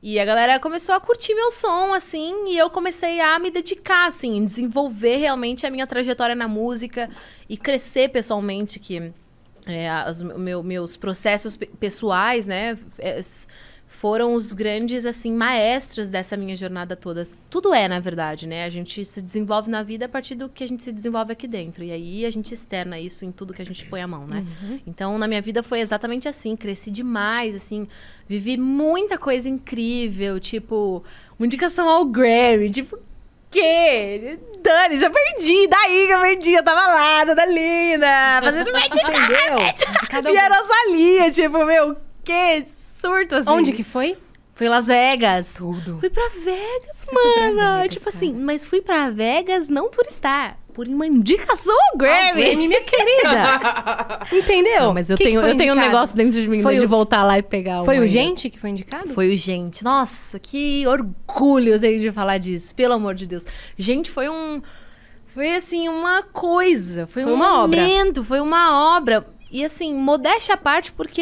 E a galera começou a curtir meu som, assim, e eu comecei a me dedicar, assim, em desenvolver realmente a minha trajetória na música e crescer pessoalmente, que meus processos pessoais, né, foram os grandes, assim, maestros dessa minha jornada toda. Tudo na verdade, né? A gente se desenvolve na vida a partir do que a gente se desenvolve aqui dentro. E aí a gente externa isso em tudo que a gente põe a mão, né? Então, na minha vida foi exatamente assim. Cresci demais, assim. Vivi muita coisa incrível. Tipo, uma indicação ao Grammy. Tipo, quê? Dani, eu perdi. Daí que eu perdi. Eu tava lá, toda linda. Fazendo Entendeu? E a Rosalia, tipo, meu, que surto, assim. Onde que foi? Foi em Las Vegas. Tudo. Fui pra Vegas, Você foi pra mano. Vegas, Tipo cara. assim, mas fui pra Vegas não turistar. Por uma indicação ao Grammy. Grammy, minha querida. Entendeu? Não, mas eu Que tenho foi um indicado? negócio dentro de mim Foi de o- voltar lá e pegar Foi uma o ainda. Gente que foi indicado? Foi o Gente. Nossa, que orgulho eu tenho de falar disso. Pelo amor de Deus. Gente, foi assim, uma coisa. Foi um uma obra. momento, foi uma obra. E assim, modéstia à parte, porque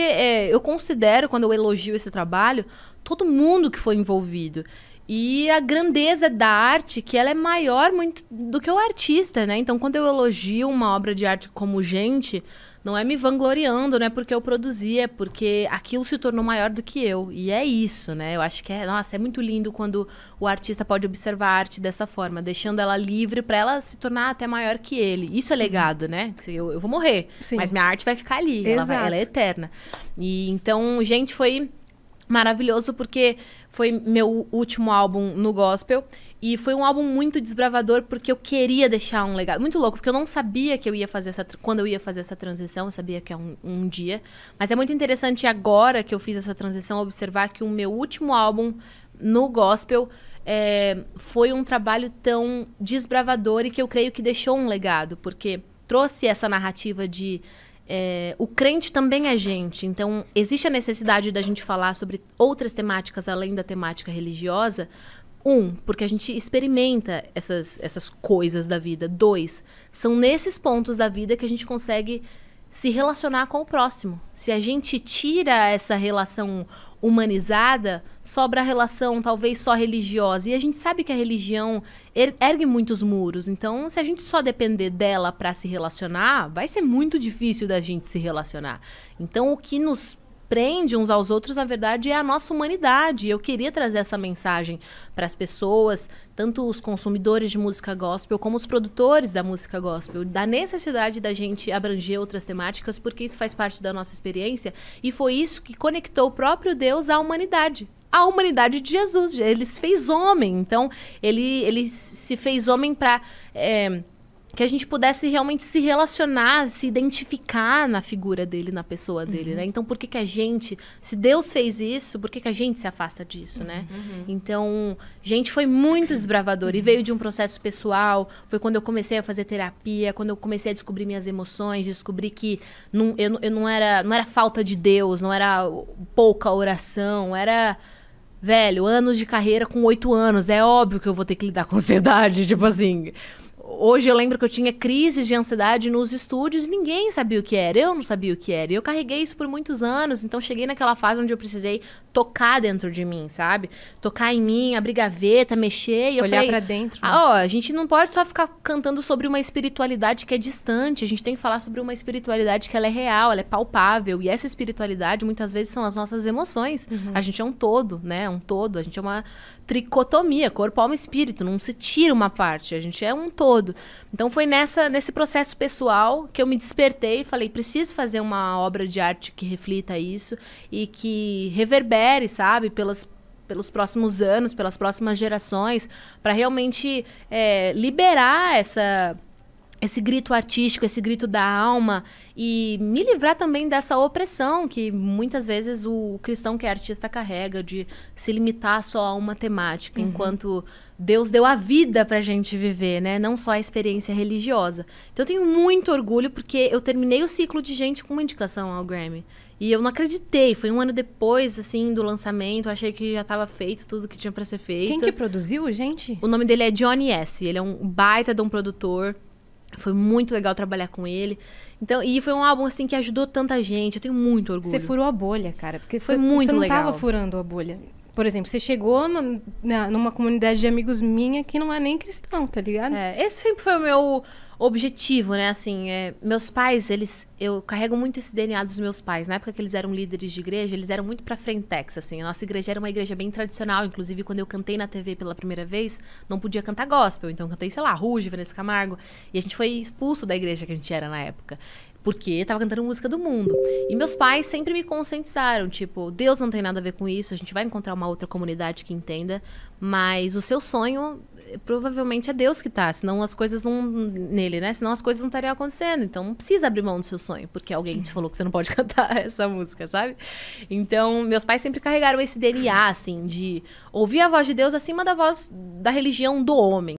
eu considero, quando eu elogio esse trabalho, todo mundo que foi envolvido. E a grandeza da arte, que ela é maior muito do que o artista, né? Então, quando eu elogio uma obra de arte como Gente, não é me vangloriando, não é porque eu produzi, é porque aquilo se tornou maior do que eu. E é isso, né? Eu acho que nossa, é muito lindo quando o artista pode observar a arte dessa forma, deixando ela livre para ela se tornar até maior que ele. Isso é legado, né? Eu vou morrer, Sim. mas minha arte vai ficar ali, ela Exato. é eterna. E então, Gente, foi maravilhoso porque foi meu último álbum no gospel e foi um álbum muito desbravador porque eu queria deixar um legado. Muito louco, porque eu não sabia que eu ia fazer quando eu ia fazer essa transição, eu sabia que é um dia. Mas é muito interessante agora que eu fiz essa transição observar que o meu último álbum no gospel foi um trabalho tão desbravador e que eu creio que deixou um legado, porque trouxe essa narrativa de o crente também é gente. Então, existe a necessidade da gente falar sobre outras temáticas além da temática religiosa. Porque a gente experimenta essas coisas da vida. 2, são nesses pontos da vida que a gente consegue se relacionar com o próximo. Se a gente tira essa relação humanizada, sobra a relação talvez só religiosa. E a gente sabe que a religião ergue muitos muros. Então, se a gente só depender dela para se relacionar, vai ser muito difícil da gente se relacionar. Então, o que nos prende uns aos outros, na verdade, é a nossa humanidade. Eu queria trazer essa mensagem para as pessoas, tanto os consumidores de música gospel, como os produtores da música gospel, da necessidade da gente abranger outras temáticas, porque isso faz parte da nossa experiência, e foi isso que conectou o próprio Deus à humanidade. A humanidade de Jesus. Ele se fez homem. Então, ele se fez homem para que a gente pudesse realmente se relacionar, se identificar na figura dele, na pessoa dele, né? Então, por que a gente... Se Deus fez isso, por que a gente se afasta disso, né? Então, Gente, foi muito desbravador. E veio de um processo pessoal. Foi quando eu comecei a fazer terapia, quando eu comecei a descobrir minhas emoções, descobri que eu não era falta de Deus, não era pouca oração, era... Velho, anos de carreira com 8 anos. É óbvio que eu vou ter que lidar com ansiedade, tipo assim... Hoje eu lembro que eu tinha crises de ansiedade nos estúdios e ninguém sabia o que era. Eu não sabia o que era. E eu carreguei isso por muitos anos. Então cheguei naquela fase onde eu precisei tocar dentro de mim, sabe? Tocar em mim, abrir gaveta, mexer. E eu Olhar falei, pra dentro. a gente não pode só ficar cantando sobre uma espiritualidade que é distante. A gente tem que falar sobre uma espiritualidade que ela é real, ela é palpável. E essa espiritualidade muitas vezes são as nossas emoções. A gente é um todo, né? Um todo. A gente é uma tricotomia, corpo, alma e espírito. Não se tira uma parte. A gente é um todo. Então foi nesse processo pessoal que eu me despertei e falei, preciso fazer uma obra de arte que reflita isso e que reverbere, sabe, pelos próximos anos, pelas próximas gerações, para realmente liberar esse grito artístico, esse grito da alma e me livrar também dessa opressão que muitas vezes o cristão que é artista carrega, de se limitar só a uma temática, enquanto Deus deu a vida pra gente viver, né? Não só a experiência religiosa. Então eu tenho muito orgulho porque eu terminei o ciclo de Gente com uma indicação ao Grammy. E eu não acreditei, foi um ano depois, assim, do lançamento, eu achei que já estava feito tudo que tinha pra ser feito. Quem que produziu, gente? O nome dele é Johnny S., ele é um baita de um produtor. Foi muito legal trabalhar com ele. Então, e foi um álbum, assim, que ajudou tanta gente. Eu tenho muito orgulho. Você furou a bolha, cara. Porque Foi muito você não legal. tava furando a bolha. Por exemplo, você chegou numa comunidade de amigos minha que não é nem cristão, tá ligado? Esse sempre foi o meu objetivo, né? Assim, meus pais, eu carrego muito esse DNA dos meus pais. Na época que eles eram líderes de igreja, eles eram muito pra frentex, assim. A nossa igreja era uma igreja bem tradicional. Inclusive, quando eu cantei na TV pela primeira vez, não podia cantar gospel. Então, eu cantei, sei lá, Ruge, Vanessa Camargo. E a gente foi expulso da igreja que a gente era na época. Porque tava cantando música do mundo. E meus pais sempre me conscientizaram, tipo, Deus não tem nada a ver com isso, a gente vai encontrar uma outra comunidade que entenda, mas o seu sonho provavelmente é Deus que tá, senão as coisas não... nele, né? Senão as coisas não estariam acontecendo. Então não precisa abrir mão do seu sonho, porque alguém te falou que você não pode cantar essa música, sabe? Então, meus pais sempre carregaram esse DNA, assim, de ouvir a voz de Deus acima da voz da religião do homem.